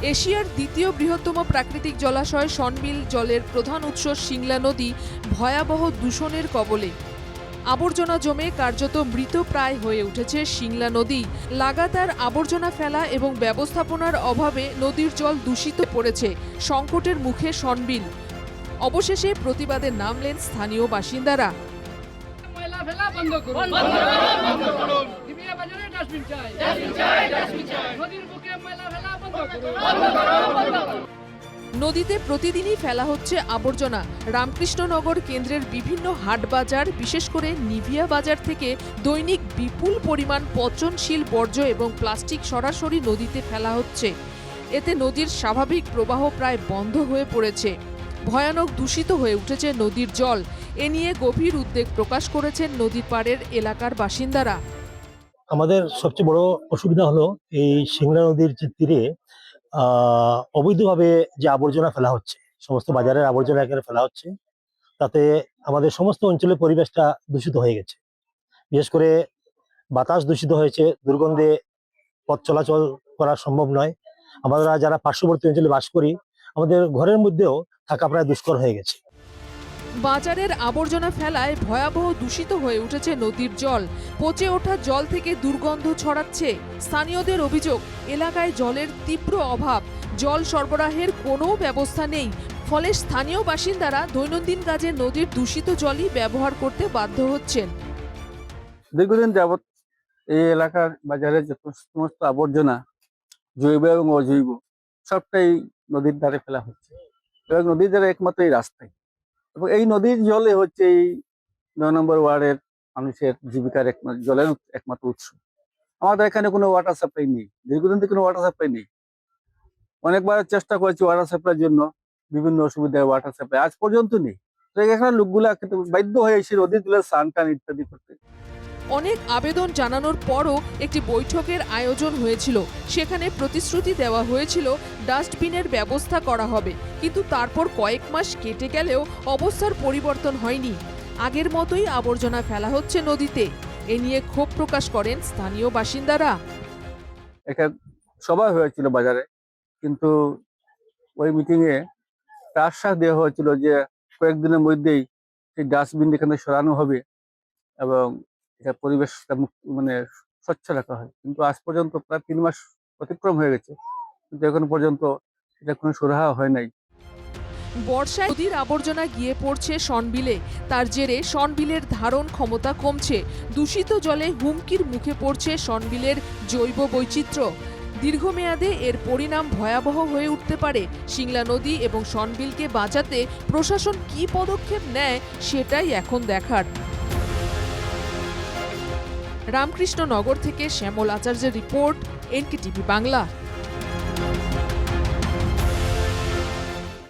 এশিয়ার দ্বিতীয় বৃহত্তম প্রাকৃতিক জলাশয় সনবিল জলের প্রধান উৎস সিংলা নদী ভয়াবহ দূষণের কবলে। আবর্জনা জমে কার্যত মৃতপ্রায় হয়ে উঠেছে সিংলা নদী। লাগাতার আবর্জনা ফেলা এবং ব্যবস্থাপনার অভাবে নদীর জল দূষিত পড়েছে। সংকটের মুখে সনবিল। অবশেষে প্রতিবাদে নামলেন স্থানীয় বাসিন্দারা। নদীতে প্রতিদিনই ফেলা হচ্ছে আবর্জনা। রামকৃষ্ণনগর কেন্দ্রের বিভিন্ন হাট বাজার, বিশেষ করে নিভিয়া বাজার থেকে দৈনিক বিপুল পরিমাণ পচনশীল বর্জ্য এবং প্লাস্টিক সরাসরি নদীতে ফেলা হচ্ছে। এতে নদীর স্বাভাবিক প্রবাহ প্রায় বন্ধ হয়ে পড়েছে। ভয়ানক দূষিত হয়ে উঠেছে নদীর জল। এ নিয়ে গভীর উদ্বেগ প্রকাশ করেছেন নদীর পাড়ের এলাকার বাসিন্দারা। আমাদের সবচেয়ে বড় অসুবিধা হলো এই সিংলা নদীর যে তীরে অবৈধভাবে যে আবর্জনা ফেলা হচ্ছে, সমস্ত বাজারের আবর্জনা এখানে ফেলা হচ্ছে। তাতে আমাদের সমস্ত অঞ্চলের পরিবেশটা দূষিত হয়ে গেছে। বিশেষ করে বাতাস দূষিত হয়েছে, দুর্গন্ধে পথ চলাচল করা সম্ভব নয়। আমরা যারা পার্শ্ববর্তী অঞ্চলে বাস করি, আমাদের ঘরের মধ্যেও থাকা প্রায় দুষ্কর হয়ে গেছে। বাজারের আবর্জনা ফেলায় ভয়াবহ দূষিত হয়ে উঠেছে নদীর জল। পচে ওঠা জল থেকে দুর্গন্ধ ছড়াচ্ছে। স্থানীয়দের অভিযোগ, এলাকায় জলের তীব্র অভাব, জল সরবরাহের কোনো ব্যবস্থা নেই। ফলে স্থানীয় বাসিন্দারা দৈনন্দিন কাজে নদীর দূষিত জলই ব্যবহার করতে বাধ্য হচ্ছেন। দীর্ঘদিন যাবৎ এই এলাকার বাজারে যত সমস্ত আবর্জনা, জৈব এবং অজৈব, সবটাই নদীর ধারে ফেলা হচ্ছে এবং নদীর ধারে একমাত্র এই রাস্তায়, এবং এই নদীর জলে হচ্ছে এই ৯ নম্বর ওয়ার্ডের মানুষের জীবিকার জলের একমাত্র উৎস। আমাদের এখানে কোনো ওয়াটার সাপ্লাই নেই, দীর্ঘদিন থেকে কোনো ওয়াটার সাপ্লাই নেই। অনেকবার চেষ্টা করেছি ওয়াটার সাপ্লাইয়ের জন্য, বিভিন্ন অসুবিধায় ওয়াটার সাপ্লাই আজ পর্যন্ত নেই। তো এখানে লোকগুলা কিন্তু বাধ্য হয়ে এসে নদীর জলে স্নান টান ইত্যাদি করতে। অনেক আবেদন জানানোর পরও একটি বৈঠকের আয়োজন হয়েছিল। সেখানে প্রতিশ্রুতি দেওয়া হয়েছিল ডাস্টবিনের ব্যবস্থা করা হবে, কিন্তু তারপর কয়েক মাস কেটে গেলেও অবস্থার পরিবর্তন হয়নি। আগের মতোই আবর্জনা ফেলা হচ্ছে নদীতে। এ নিয়ে ক্ষোভ প্রকাশ করেন স্থানীয় বাসিন্দারা। একটা সভা হয়েছিল বাজারে, কিন্তু ওই মিটিং এ আশ্বাস দেওয়া হয়েছিল যে কয়েকদিনের মধ্যেই সেই ডাস্টবিন এখানে সরানো হবে এবং এটা পরিবেশটা মানে স্বচ্ছ রাখা হয়। কিন্তু আজ পর্যন্ত প্রায় ৩ মাস অতিক্রম হয়ে গেছে, কিন্তু এখন পর্যন্ত এটা কোনো সুরাহা হয় নাই। বর্ষায় নদীর আবর্জনা গিয়ে পড়ছে সনবিলে। তার জেরে সনবিলের ধারণ ক্ষমতা কমছে। দূষিত জলে হুমকির মুখে পড়ছে সনবিলের জৈব বৈচিত্র্য। দীর্ঘমেয়াদে এর পরিণাম ভয়াবহ হয়ে উঠতে পারে। সিংলা নদী এবং সনবিলকে বাঁচাতে প্রশাসন কী পদক্ষেপ নেয় সেটাই এখন দেখার। রামকৃষ্ণনগর থেকে শ্যামল আচার্যের রিপোর্ট, এনকেটিভি বাংলা।